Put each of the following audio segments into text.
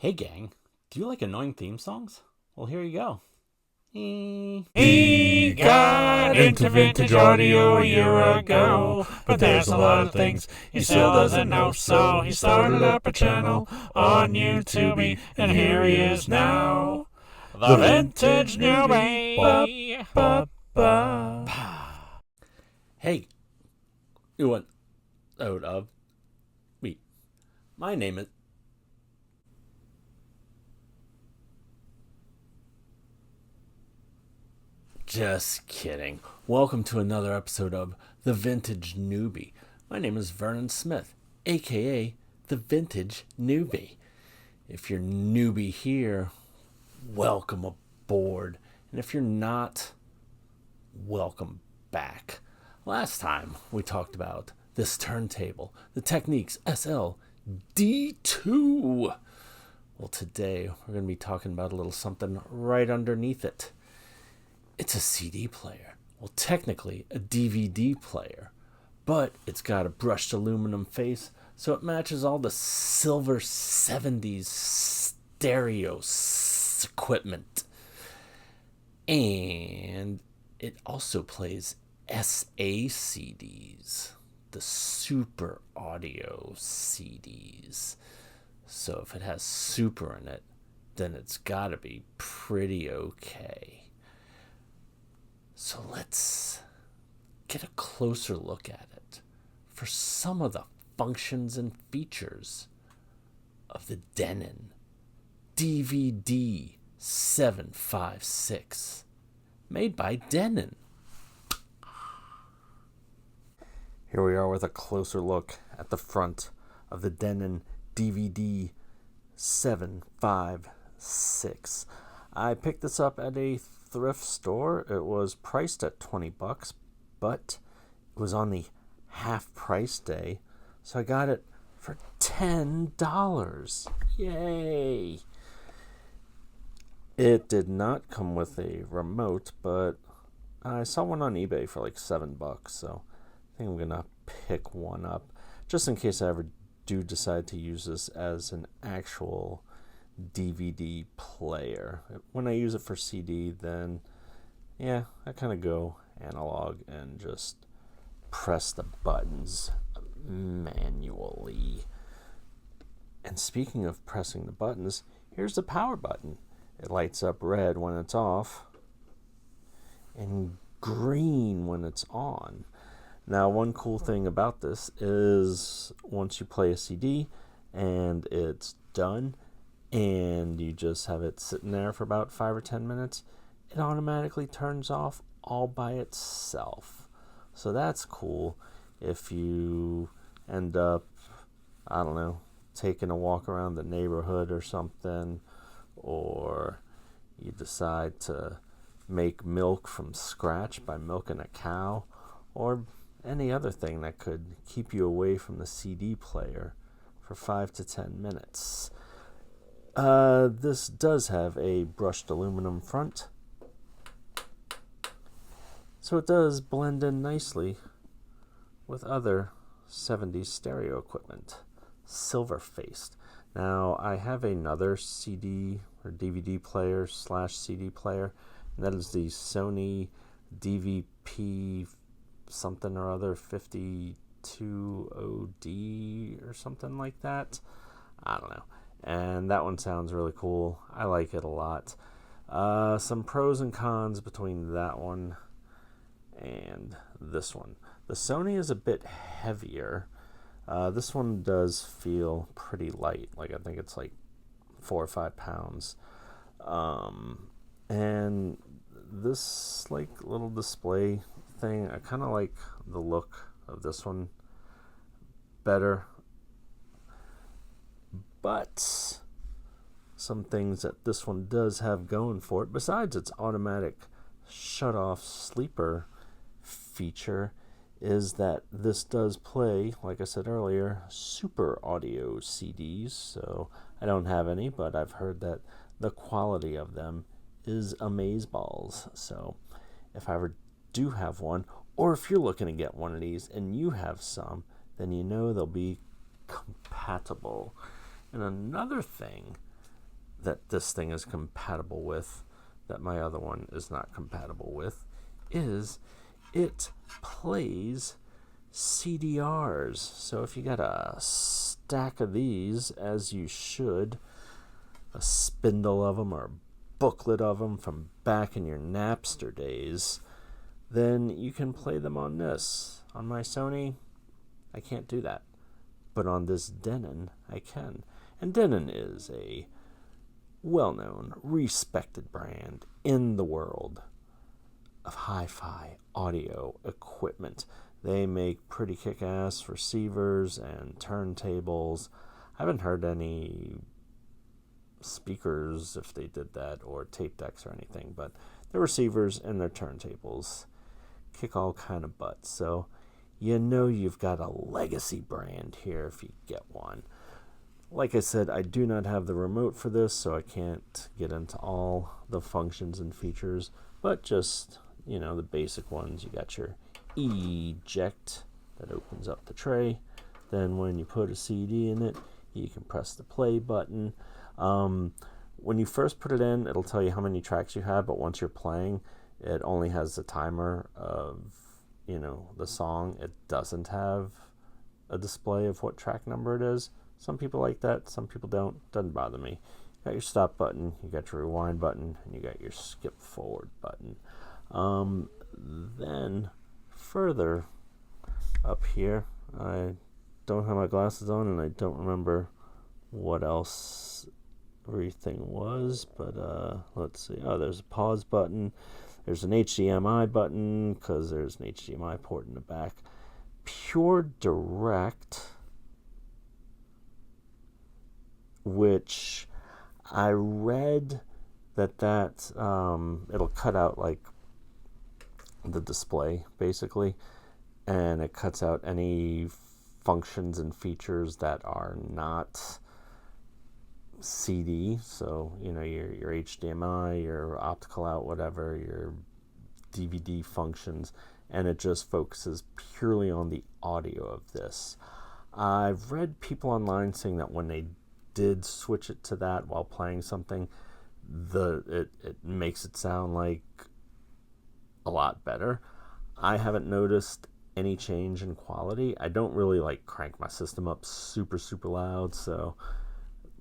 Hey gang, do you like annoying theme songs? Well, here you go. He got into vintage audio a year ago, but there's a lot of things he still doesn't know, so he started up a channel on YouTube, and here he is now, the Vintage Newbie. Hey, you want of me? My name is. Just kidding. Welcome to another episode of The Vintage Newbie. My name is Vernon Smith, aka The Vintage Newbie. If you're newbie here, welcome aboard. And if you're not, welcome back. Last time we talked about this turntable, the Technics SL-D2. Well, today we're going to be talking about a little something right underneath it. It's a CD player. Well, technically a DVD player, but it's got a brushed aluminum face, so it matches all the silver 70s stereo equipment. And it also plays SA CDs, the super audio CDs. So if it has super in it, then it's gotta be pretty okay. So let's get a closer look at it for some of the functions and features of the Denon DVD-756, made by Denon. Here we are with a closer look at the front of the Denon DVD-756. I picked this up at a thrift store. It was priced at $20, but it was on the half price day, so I got it for $10. Yay! It did not come with a remote, but I saw one on eBay for like $7, so I think I'm gonna pick one up just in case I ever do decide to use this as an actual DVD player. When I use it for CD, then I kind of go analog and just press the buttons manually. And speaking of pressing the buttons, here's the power button. It lights up red when it's off and green when it's on. Now, one cool thing about this is once you play a CD and it's done, and you just have it sitting there for about 5 or 10 minutes, it automatically turns off all by itself. So that's cool if you end up, I don't know, taking a walk around the neighborhood or something, or you decide to make milk from scratch by milking a cow, or any other thing that could keep you away from the CD player for 5 to 10 minutes. This does have a brushed aluminum front, so it does blend in nicely with other 70s stereo equipment, silver faced. Now, I have another CD or DVD player / CD player, and that is the Sony DVP something or other 52OD or something like that. I don't know. And that one sounds really cool. I like it a lot. Some pros and cons between that one and this one. The Sony is a bit heavier. This one does feel pretty light. Like I think it's like 4 or 5 pounds. And this like little display thing, I kind of like the look of this one better. But some things that this one does have going for it, besides its automatic shut-off sleeper feature, is that this does play, like I said earlier, super audio CDs. So I don't have any, but I've heard that the quality of them is amazeballs. So if I ever do have one, or if you're looking to get one of these and you have some, then you know they'll be compatible. And another thing that this thing is compatible with that my other one is not compatible with is it plays CDRs. So if you got a stack of these, as you should, a spindle of them or a booklet of them from back in your Napster days, then you can play them on this. On my Sony, I can't do that. But on this Denon, I can. And Denon is a well-known, respected brand in the world of hi-fi audio equipment. They make pretty kick-ass receivers and turntables. I haven't heard any speakers if they did that, or tape decks or anything, but their receivers and their turntables kick all kind of butt. So you know you've got a legacy brand here if you get one. Like I said, I do not have the remote for this, so I can't get into all the functions and features, but just, you know, the basic ones. You got your eject that opens up the tray. Then when you put a CD in it, you can press the play button. When you first put it in, it'll tell you how many tracks you have, but once you're playing, it only has the timer of, you know, the song. It doesn't have a display of what track number it is. Some people like that, some people don't. Doesn't bother me. You got your stop button, you got your rewind button, and you got your skip forward button. Then further up here, I don't have my glasses on and I don't remember what else everything was, but let's see. Oh, there's a pause button. There's an HDMI button because there's an HDMI port in the back. Pure Direct, which I read that it'll cut out like the display basically, and it cuts out any functions and features that are not CD. So, you know, your HDMI, your optical out, whatever, your DVD functions, and it just focuses purely on the audio of this. I've read people online saying that when they did switch it to that while playing something, it makes it sound like a lot better. I haven't noticed any change in quality. I don't really like crank my system up super loud, so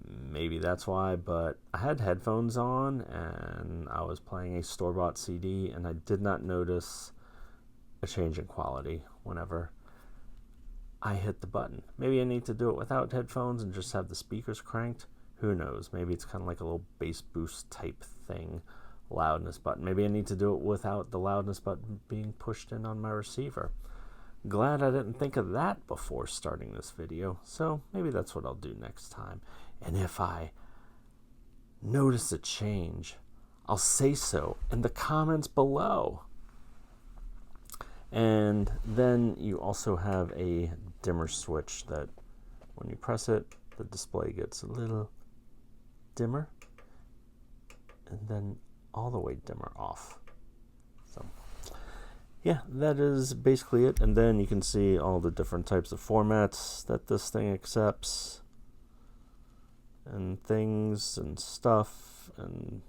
maybe that's why. But I had headphones on and I was playing a store-bought CD, and I did not notice a change in quality whenever I hit the button. Maybe I need to do it without headphones and just have the speakers cranked. Who knows? Maybe it's kind of like a little bass boost type thing, loudness button. Maybe I need to do it without the loudness button being pushed in on my receiver. Glad I didn't think of that before starting this video, so maybe that's what I'll do next time. And if I notice a change, I'll say so in the comments below. And then you also have a dimmer switch that when you press it, the display gets a little dimmer and then all the way dimmer off. So yeah, that is basically it. And then you can see all the different types of formats that this thing accepts and things and stuff, and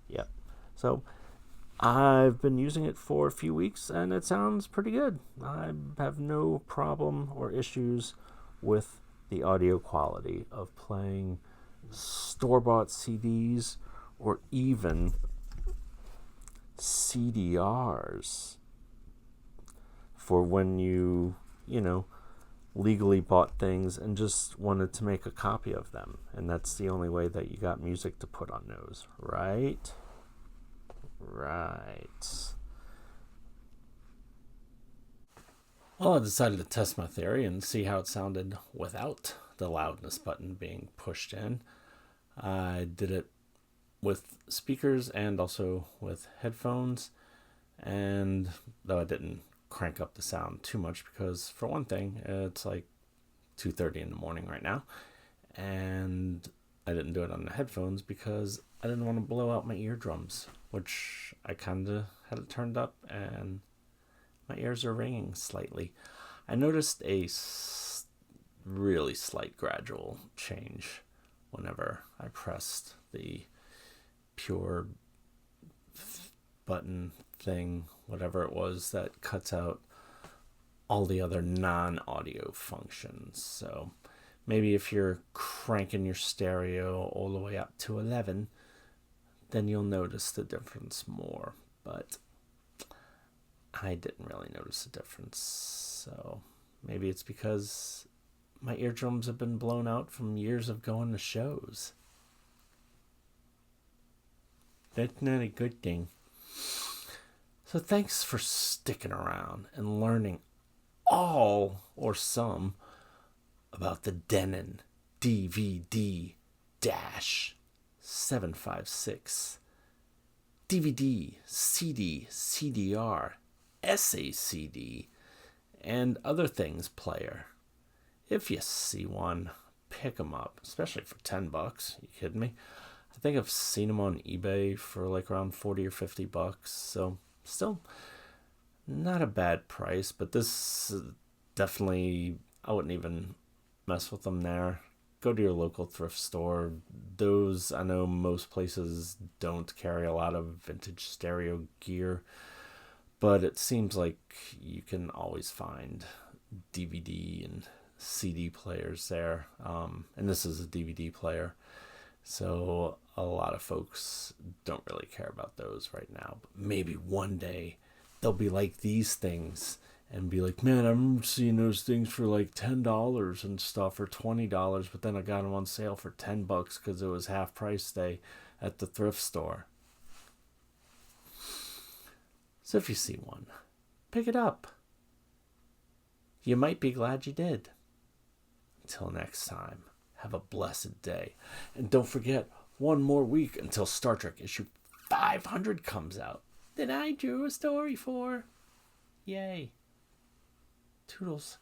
yeah. So I've been using it for a few weeks and it sounds pretty good. I have no problem or issues with the audio quality of playing store-bought CDs or even CDRs for when you know, legally bought things and just wanted to make a copy of them. And that's the only way that you got music to put on those, right? Right. Well, I decided to test my theory and see how it sounded without the loudness button being pushed in. I did it with speakers and also with headphones, and though I didn't crank up the sound too much because, for one thing, it's like 2:30 in the morning right now, and I didn't do it on the headphones because I didn't want to blow out my eardrums, which I kind of had it turned up and my ears are ringing slightly. I noticed a really slight gradual change whenever I pressed the pure button thing, whatever it was that cuts out all the other non-audio functions. So maybe if you're cranking your stereo all the way up to 11, then you'll notice the difference more. But I didn't really notice a difference. So maybe it's because my eardrums have been blown out from years of going to shows. That's not a good thing. So thanks for sticking around and learning all or some about the Denon DVD-756 DVD, CD, CDR, SACD, and other things player. If you see one, pick them up, especially for $10. You kidding me? I think I've seen them on eBay for like around 40 or 50 bucks. So still not a bad price, but this definitely, I wouldn't even mess with them there. Go to your local thrift store. Those, I know most places don't carry a lot of vintage stereo gear, but it seems like you can always find DVD and CD players there. And this is a DVD player, so a lot of folks don't really care about those right now. But maybe one day they'll be like these things and be like, man, I'm seeing those things for like $10 and stuff, or $20, but then I got them on sale for $10 because it was half price day at the thrift store. So if you see one, pick it up. You might be glad you did. Until next time, have a blessed day. And don't forget, one more week until Star Trek issue 500 comes out that I drew a story for. Yay. Toodles.